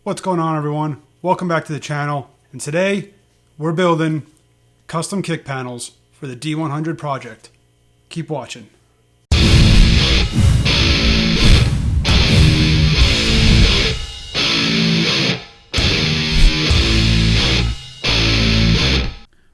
What's going on, everyone? Welcome back to the channel, and today we're building custom kick panels for the D100 project. Keep watching.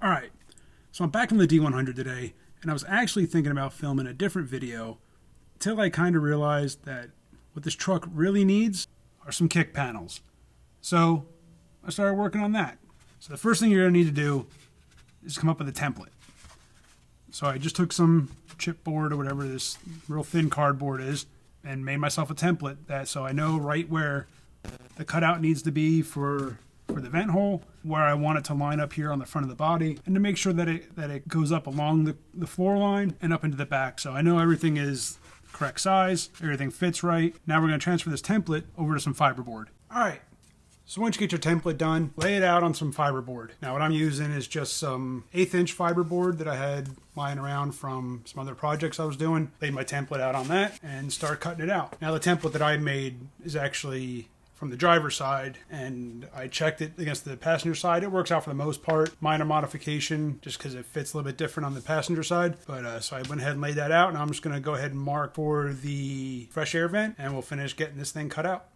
Alright, so I'm back in the D100 today, and I was actually thinking about filming a different video until I kind of realized that what this truck really needs are some kick panels. So I started working on that. So the first thing you're going to need to do is come up with a template. So I just took some chipboard or whatever this real thin cardboard is and made myself a template so I know right where the cutout needs to be for the vent hole, where I want it to line up here on the front of the body, and to make sure that it goes up along the floor line and up into the back. So I know everything is correct size, everything fits right. Now we're going to transfer this template over to some fiberboard. All right. So once you get your template done, lay it out on some fiberboard. Now what I'm using is just some 1/8 inch fiberboard that I had lying around from some other projects I was doing. Laid my template out on that and start cutting it out. Now the template that I made is actually from the driver's side, and I checked it against the passenger side. It works out for the most part. Minor modification just because it fits a little bit different on the passenger side. But so I went ahead and laid that out, and I'm just going to go ahead and mark for the fresh air vent, and we'll finish getting this thing cut out.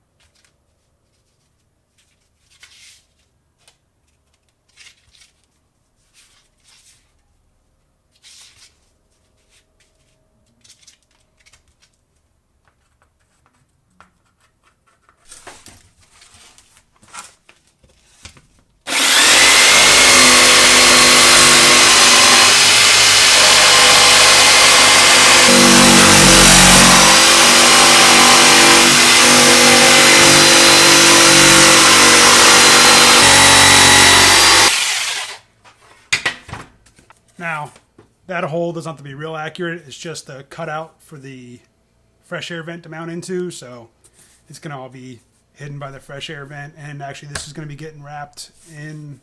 Now, that hole doesn't have to be real accurate. It's just a cutout for the fresh air vent to mount into, so it's going to all be hidden by the fresh air vent, and actually this is going to be getting wrapped in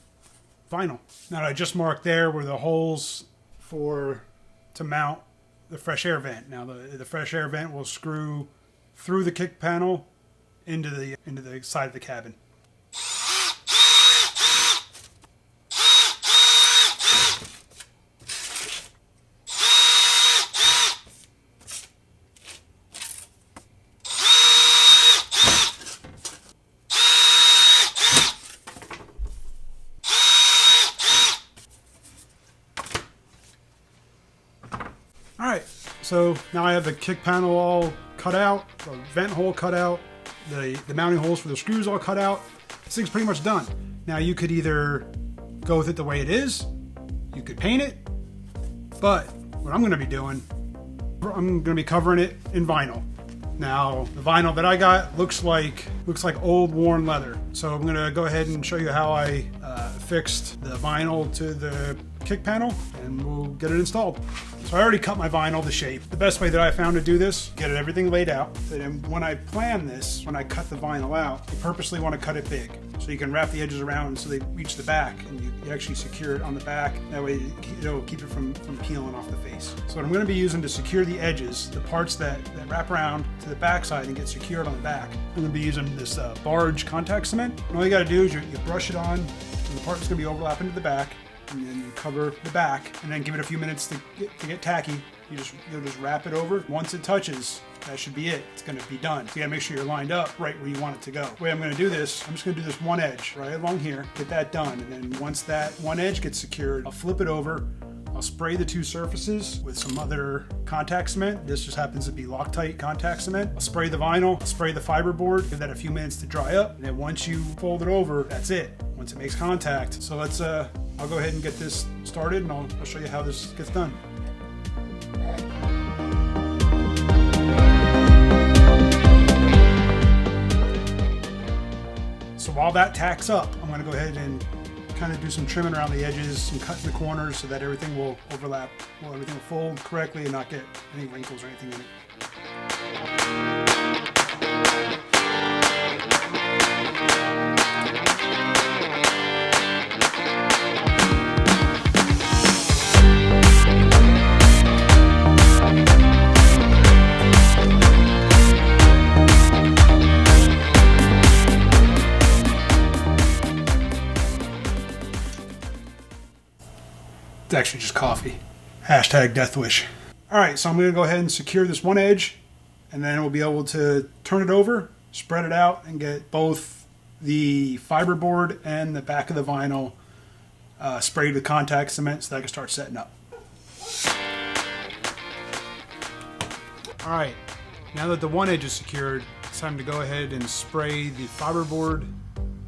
vinyl. Now, I just marked there were the holes to mount the fresh air vent. Now, the fresh air vent will screw through the kick panel into the side of the cabin. Alright, so now I have the kick panel all cut out, the vent hole cut out, the mounting holes for the screws all cut out. This thing's pretty much done. Now you could either go with it the way it is, you could paint it, but what I'm going to be doing, I'm going to be covering it in vinyl. Now the vinyl that I got looks like old worn leather. So I'm going to go ahead and show you how I fixed the vinyl to the kick panel, and we'll get it installed. So I already cut my vinyl to shape. The best way that I found to do this, get everything laid out. And when I plan this, when I cut the vinyl out, you purposely want to cut it big. So you can wrap the edges around so they reach the back, and you actually secure it on the back. That way it'll keep it from peeling off the face. So what I'm going to be using to secure the edges, the parts that wrap around to the back side and get secured on the back, I'm going to be using this Barge contact cement. And all you got to do is you brush it on, and the part that's going to be overlapping to the back, and then you cover the back, and then give it a few minutes to get tacky. You'll just wrap it over. Once it touches, that should be it. It's going to be done. So you got to make sure you're lined up right where you want it to go. The way I'm going to do this, I'm just going to do this one edge right along here, get that done, and then once that one edge gets secured, I'll flip it over. I'll spray the two surfaces with some other contact cement. This just happens to be Loctite contact cement. I'll spray the vinyl, I'll spray the fiberboard, give that a few minutes to dry up, and then once you fold it over, that's it. Once it makes contact. So let's I'll go ahead and get this started, and I'll show you how this gets done. So while that tacks up, I'm going to go ahead and kind of do some trimming around the edges, some cutting the corners so that everything will overlap, everything will fold correctly and not get any wrinkles or anything in it. It's actually just coffee. Hashtag Death Wish. All right, so I'm going to go ahead and secure this one edge, and then we'll be able to turn it over, spread it out, and get both the fiberboard and the back of the vinyl sprayed with contact cement so that I can start setting up. All right, now that the one edge is secured, it's time to go ahead and spray the fiberboard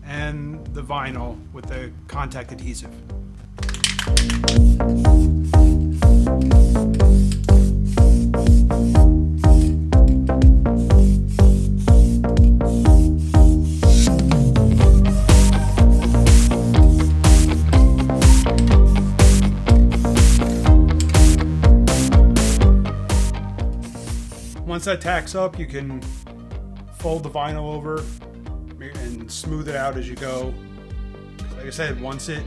and the vinyl with the contact adhesive. Once that tacks up, you can fold the vinyl over and smooth it out as you go. Like I said, once it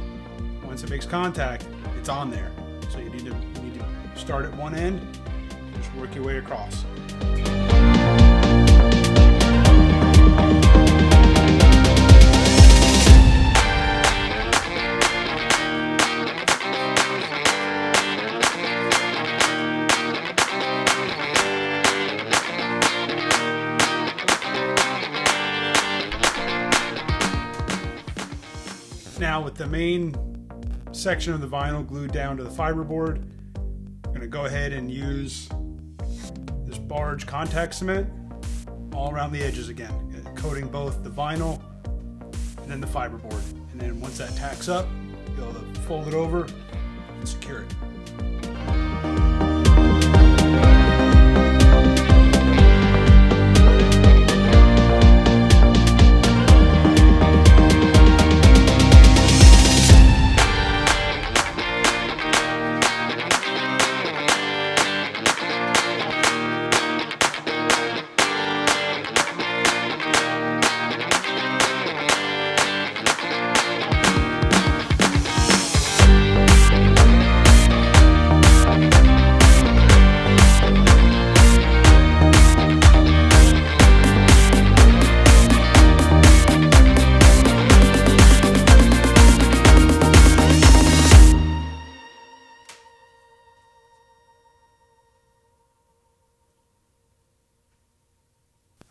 makes contact, it's on there. So you need to start at one end, just work your way across. Now with the main section of the vinyl glued down to the fiberboard, I'm going to go ahead and use this barge contact cement all around the edges again, coating both the vinyl and then the fiberboard. And then once that tacks up, you'll be able to fold it over and secure it.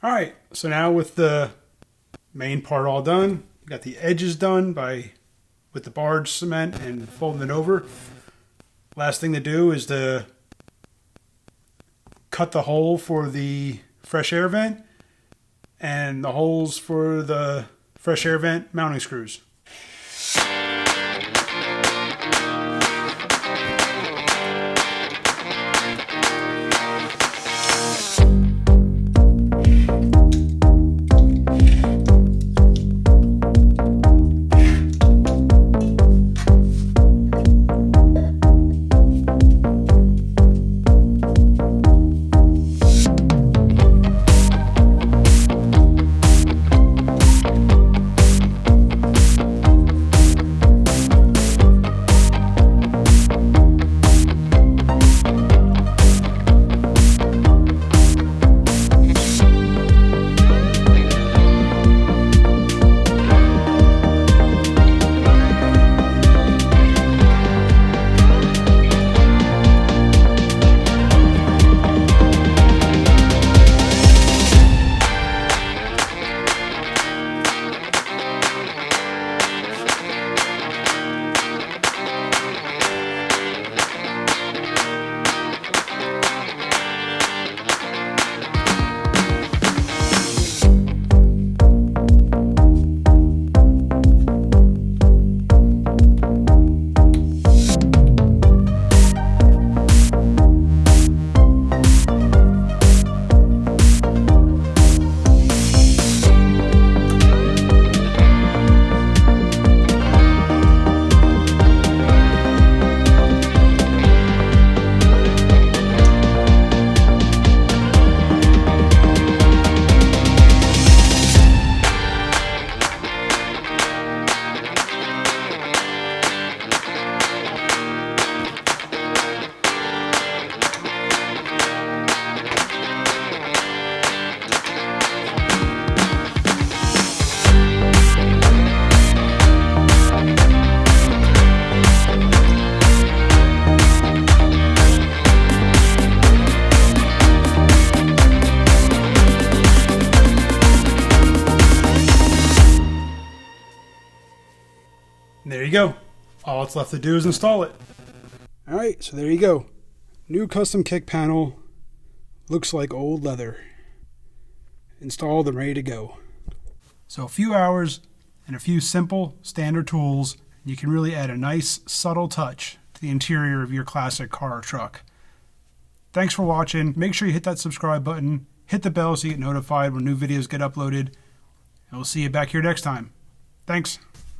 All right, so now with the main part all done, got the edges done with the barge cement and folding it over. Last thing to do is to cut the hole for the fresh air vent and the holes for the fresh air vent mounting screws. there you go. All that's left to do is install it. Alright, so there you go. New custom kick panel. Looks like old leather. Installed and ready to go. So a few hours and a few simple standard tools, you can really add a nice subtle touch to the interior of your classic car or truck. Thanks for watching. Make sure you hit that subscribe button, hit the bell so you get notified when new videos get uploaded, and we'll see you back here next time. Thanks.